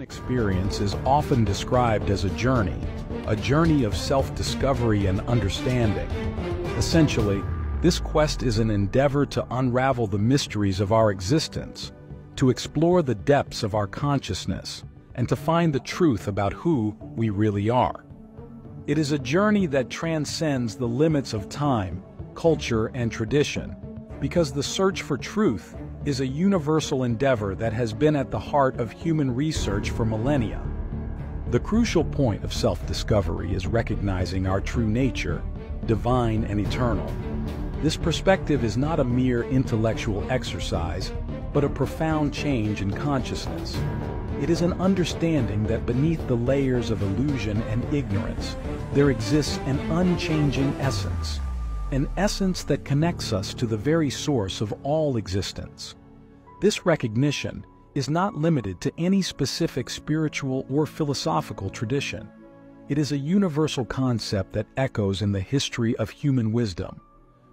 human experience is often described as a journey of self-discovery and understanding. Essentially, this quest is an endeavor to unravel the mysteries of our existence, to explore the depths of our consciousness, and to find the truth about who we really are. It is a journey that transcends the limits of time, culture, and tradition, because the search for truth is a universal endeavor that has been at the heart of human research for millennia. The crucial point of self-discovery is recognizing our true nature, divine and eternal. This perspective is not a mere intellectual exercise, but a profound change in consciousness. It is an understanding that beneath the layers of illusion and ignorance, there exists an unchanging essence. An essence that connects us to the very source of all existence. This recognition is not limited to any specific spiritual or philosophical tradition. It is a universal concept that echoes in the history of human wisdom.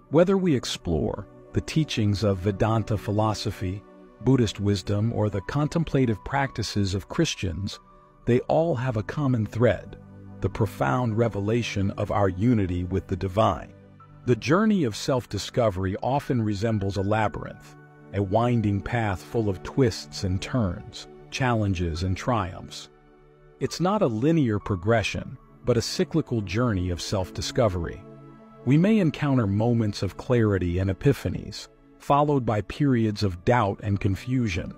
Whether we explore the teachings of Vedanta philosophy, Buddhist wisdom, or the contemplative practices of Christians, they all have a common thread: the profound revelation of our unity with the divine. The journey of self-discovery often resembles a labyrinth, a winding path full of twists and turns, challenges and triumphs. It's not a linear progression, but a cyclical journey of self-discovery. We may encounter moments of clarity and epiphanies, followed by periods of doubt and confusion.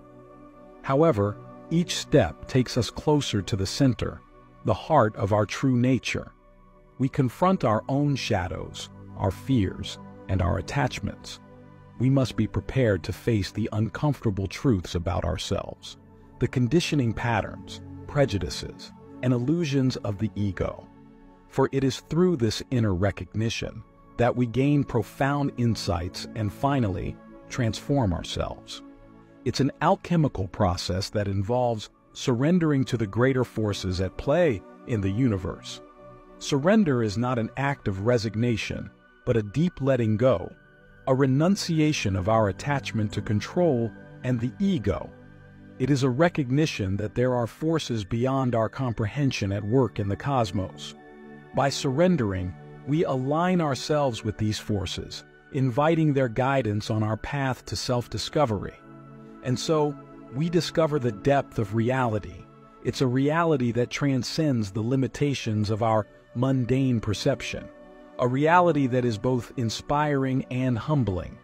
However, each step takes us closer to the center, the heart of our true nature. We confront our own shadows, our fears, and our attachments. We must be prepared to face the uncomfortable truths about ourselves, the conditioning patterns, prejudices, and illusions of the ego. For it is through this inner recognition that we gain profound insights and finally transform ourselves. It's an alchemical process that involves surrendering to the greater forces at play in the universe. Surrender is not an act of resignation, but a deep letting go, a renunciation of our attachment to control and the ego. It is a recognition that there are forces beyond our comprehension at work in the cosmos. By surrendering, we align ourselves with these forces, inviting their guidance on our path to self-discovery. And so, we discover the depth of reality. It's a reality that transcends the limitations of our mundane perception. A reality that is both inspiring and humbling.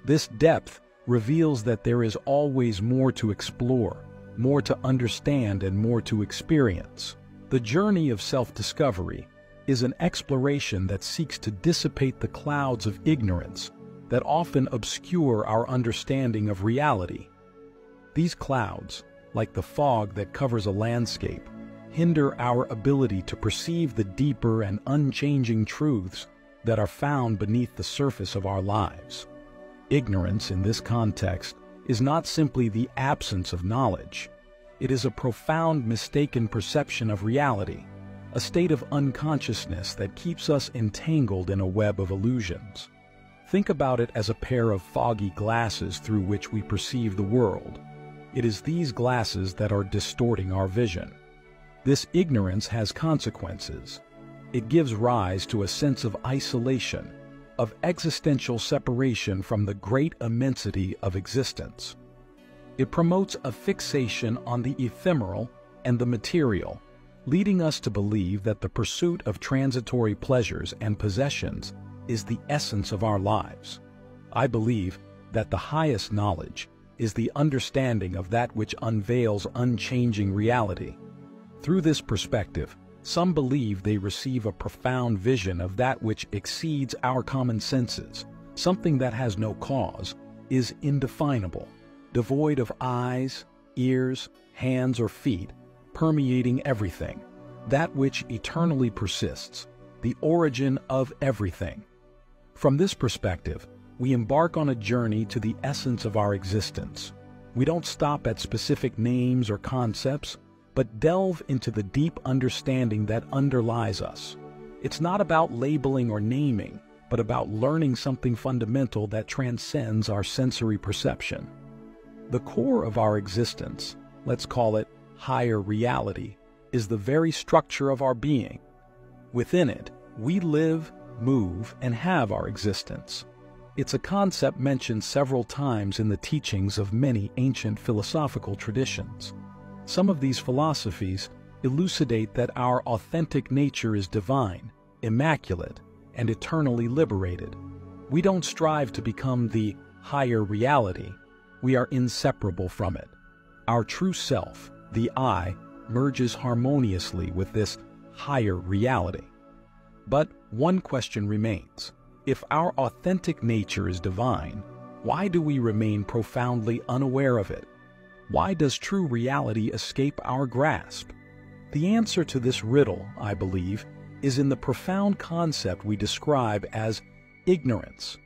This depth reveals that there is always more to explore, more to understand, and more to experience. The journey of self-discovery is an exploration that seeks to dissipate the clouds of ignorance that often obscure our understanding of reality. These clouds, like the fog that covers a landscape, hinder our ability to perceive the deeper and unchanging truths that are found beneath the surface of our lives. Ignorance in this context is not simply the absence of knowledge. It is a profound mistaken perception of reality, a state of unconsciousness that keeps us entangled in a web of illusions. Think about it as a pair of foggy glasses through which we perceive the world. It is these glasses that are distorting our vision. This ignorance has consequences. It gives rise to a sense of isolation, of existential separation from the great immensity of existence. It promotes a fixation on the ephemeral and the material, leading us to believe that the pursuit of transitory pleasures and possessions is the essence of our lives. I believe that the highest knowledge is the understanding of that which unveils unchanging reality. Through this perspective, some believe they receive a profound vision of that which exceeds our common senses, something that has no cause, is indefinable, devoid of eyes, ears, hands, or feet, permeating everything, that which eternally persists, the origin of everything. From this perspective, we embark on a journey to the essence of our existence. We don't stop at specific names or concepts, but delve into the deep understanding that underlies us. It's not about labeling or naming, but about learning something fundamental that transcends our sensory perception. The core of our existence, let's call it higher reality is the very structure of our being. Within it, we live, move, and have our existence. It's a concept mentioned several times in the teachings of many ancient philosophical traditions. Some of these philosophies elucidate that our authentic nature is divine, immaculate, and eternally liberated. We don't strive to become the higher reality. We are inseparable from it. Our true self, the I, merges harmoniously with this higher reality. But one question remains. If our authentic nature is divine, why do we remain profoundly unaware of it? Why does true reality escape our grasp? The answer to this riddle, I believe, is in the profound concept we describe as ignorance.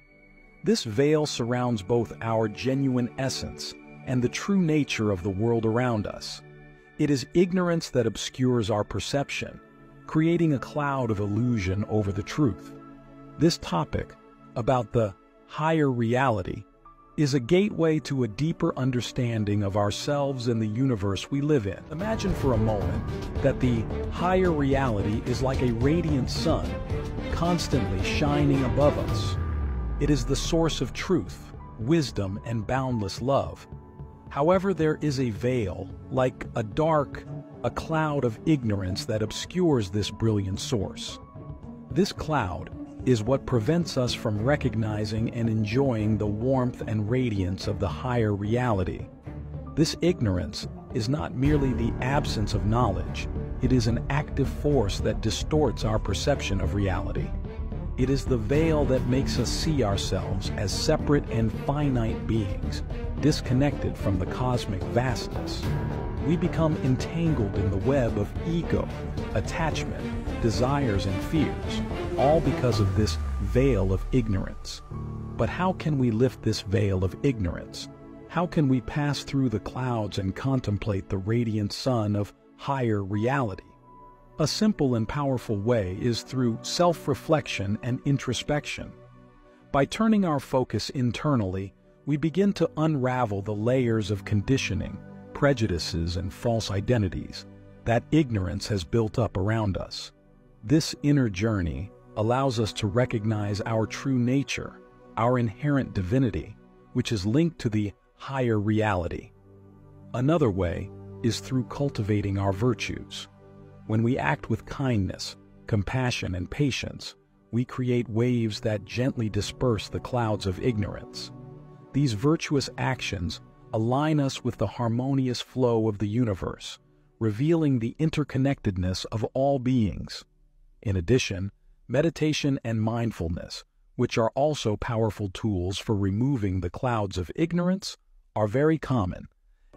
This veil surrounds both our genuine essence and the true nature of the world around us. It is ignorance that obscures our perception, creating a cloud of illusion over the truth. This topic, about the higher reality, is a gateway to a deeper understanding of ourselves and the universe we live in. Imagine for a moment that the higher reality is like a radiant sun, constantly shining above us. It is the source of truth, wisdom, and boundless love. However, there is a veil, like a cloud of ignorance that obscures this brilliant source. This cloud is what prevents us from recognizing and enjoying the warmth and radiance of the higher reality. This ignorance is not merely the absence of knowledge, it is an active force that distorts our perception of reality. It is the veil that makes us see ourselves as separate and finite beings, disconnected from the cosmic vastness. We become entangled in the web of ego, attachment, desires, and fears, all because of this veil of ignorance. But how can we lift this veil of ignorance? How can we pass through the clouds and contemplate the radiant sun of higher reality? A simple and powerful way is through self-reflection and introspection. By turning our focus internally, we begin to unravel the layers of conditioning, prejudices, and false identities that ignorance has built up around us. This inner journey allows us to recognize our true nature, our inherent divinity, which is linked to the higher reality. Another way is through cultivating our virtues. When we act with kindness, compassion, and patience, we create waves that gently disperse the clouds of ignorance. These virtuous actions align us with the harmonious flow of the universe, revealing the interconnectedness of all beings. In addition, meditation and mindfulness, which are also powerful tools for removing the clouds of ignorance, are very common.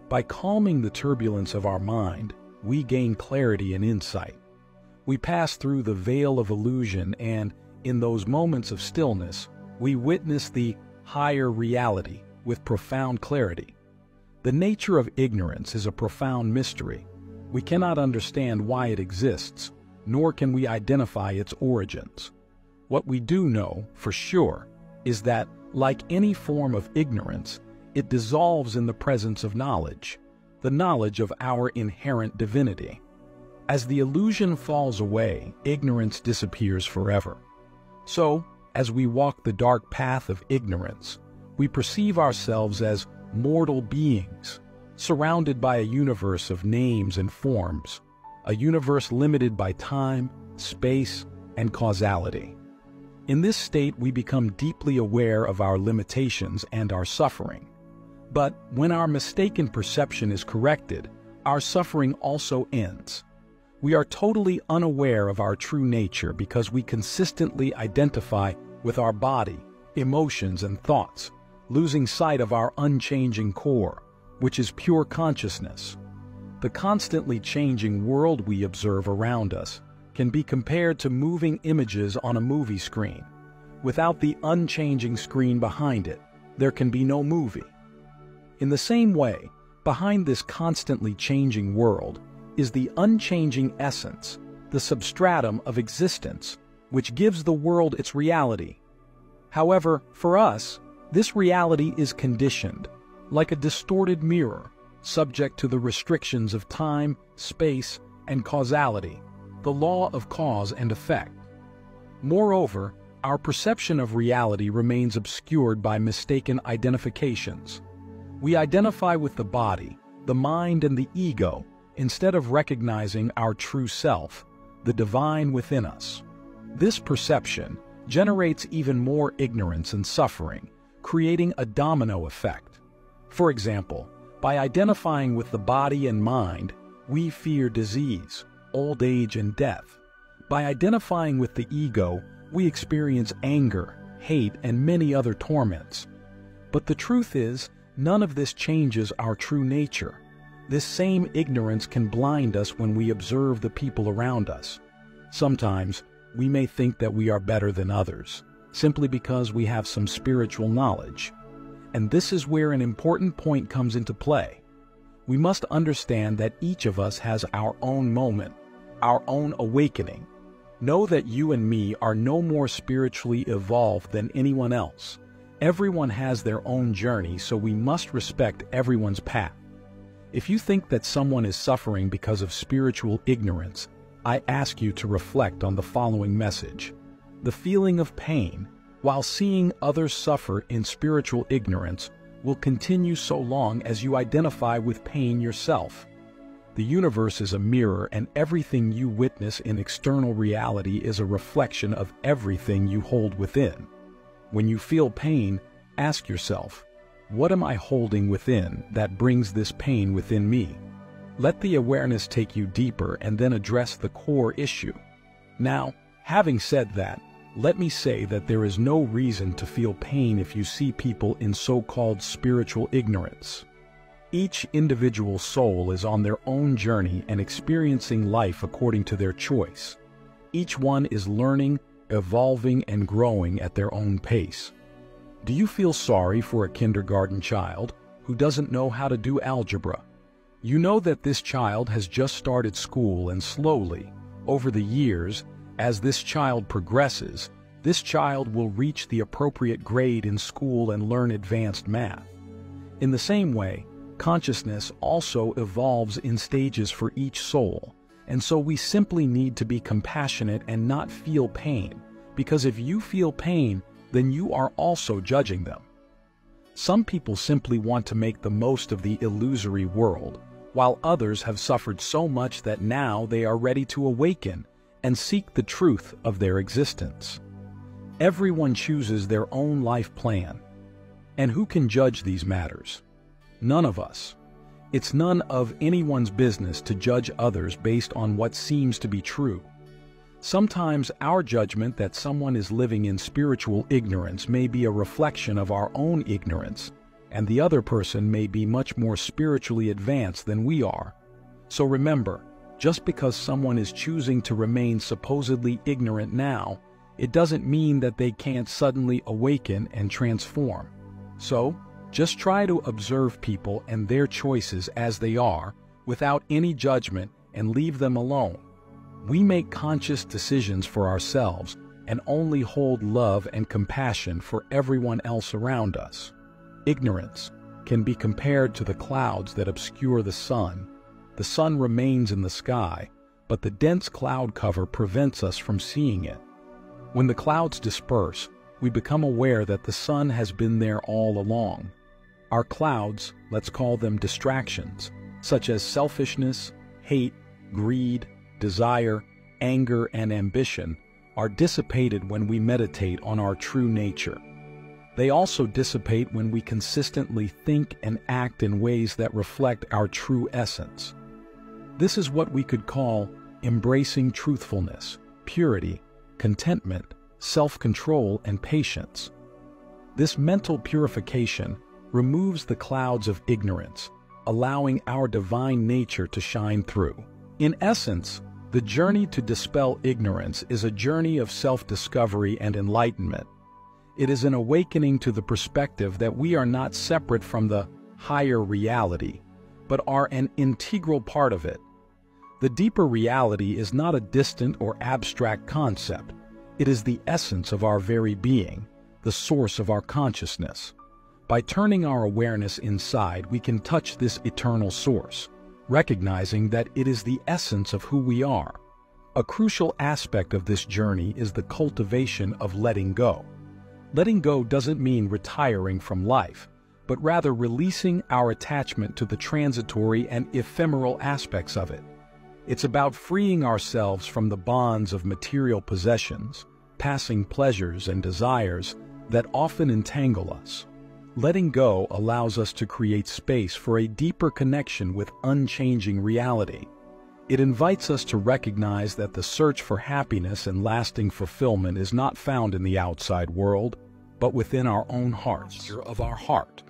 By calming the turbulence of our mind, we gain clarity and insight. We pass through the veil of illusion and, in those moments of stillness, we witness the higher reality with profound clarity. The nature of ignorance is a profound mystery. We cannot understand why it exists, nor can we identify its origins. What we do know, for sure, is that, like any form of ignorance, it dissolves in the presence of knowledge, the knowledge of our inherent divinity. As the illusion falls away, ignorance disappears forever. So, as we walk the dark path of ignorance, we perceive ourselves as mortal beings, surrounded by a universe of names and forms, a universe limited by time, space, and causality. In this state, we become deeply aware of our limitations and our suffering. But when our mistaken perception is corrected, our suffering also ends. We are totally unaware of our true nature because we consistently identify with our body, emotions, and thoughts, losing sight of our unchanging core, which is pure consciousness. The constantly changing world we observe around us can be compared to moving images on a movie screen. Without the unchanging screen behind it, there can be no movie. In the same way, behind this constantly changing world is the unchanging essence, the substratum of existence, which gives the world its reality. However, for us, this reality is conditioned, like a distorted mirror, subject to the restrictions of time, space, and causality, the law of cause and effect. Moreover, our perception of reality remains obscured by mistaken identifications. We identify with the body, the mind, and the ego, instead of recognizing our true self, the divine within us. This perception generates even more ignorance and suffering, creating a domino effect. For example, by identifying with the body and mind, we fear disease, old age, and death. By identifying with the ego, we experience anger, hate, and many other torments. But the truth is, none of this changes our true nature. This same ignorance can blind us when we observe the people around us. Sometimes, we may think that we are better than others, simply because we have some spiritual knowledge. And this is where an important point comes into play. We must understand that each of us has our own moment, our own awakening. Know that you and me are no more spiritually evolved than anyone else. Everyone has their own journey, so we must respect everyone's path. If you think that someone is suffering because of spiritual ignorance, I ask you to reflect on the following message. The feeling of pain, while seeing others suffer in spiritual ignorance, will continue so long as you identify with pain yourself. The universe is a mirror, and everything you witness in external reality is a reflection of everything you hold within. When you feel pain, ask yourself, what am I holding within that brings this pain within me? Let the awareness take you deeper and then address the core issue. Now, having said that, let me say that there is no reason to feel pain if you see people in so-called spiritual ignorance. Each individual soul is on their own journey and experiencing life according to their choice. Each one is learning, evolving, and growing at their own pace. Do you feel sorry for a kindergarten child who doesn't know how to do algebra? You know that this child has just started school, and slowly, over the years, as this child progresses, this child will reach the appropriate grade in school and learn advanced math. In the same way, consciousness also evolves in stages for each soul, and so we simply need to be compassionate and not feel pain, because if you feel pain, then you are also judging them. Some people simply want to make the most of the illusory world, while others have suffered so much that now they are ready to awaken and seek the truth of their existence. Everyone chooses their own life plan. And who can judge these matters? None of us. It's none of anyone's business to judge others based on what seems to be true. Sometimes our judgment that someone is living in spiritual ignorance may be a reflection of our own ignorance, and the other person may be much more spiritually advanced than we are. So remember, just because someone is choosing to remain supposedly ignorant now, it doesn't mean that they can't suddenly awaken and transform. So, just try to observe people and their choices as they are, without any judgment, and leave them alone. We make conscious decisions for ourselves and only hold love and compassion for everyone else around us. Ignorance can be compared to the clouds that obscure the sun. The sun remains in the sky, but the dense cloud cover prevents us from seeing it. When the clouds disperse, we become aware that the sun has been there all along. Our clouds, let's call them distractions, such as selfishness, hate, greed, desire, anger, and ambition, are dissipated when we meditate on our true nature. They also dissipate when we consistently think and act in ways that reflect our true essence. This is what we could call embracing truthfulness, purity, contentment, self-control, and patience. This mental purification removes the clouds of ignorance, allowing our divine nature to shine through. In essence, the journey to dispel ignorance is a journey of self-discovery and enlightenment. It is an awakening to the perspective that we are not separate from the higher reality, but are an integral part of it. The deeper reality is not a distant or abstract concept. It is the essence of our very being, the source of our consciousness. By turning our awareness inside, we can touch this eternal source, recognizing that it is the essence of who we are. A crucial aspect of this journey is the cultivation of letting go. Letting go doesn't mean retiring from life, but rather releasing our attachment to the transitory and ephemeral aspects of it. It's about freeing ourselves from the bonds of material possessions, passing pleasures and desires that often entangle us. Letting go allows us to create space for a deeper connection with unchanging reality. It invites us to recognize that the search for happiness and lasting fulfillment is not found in the outside world, but within our own hearts. Of our heart.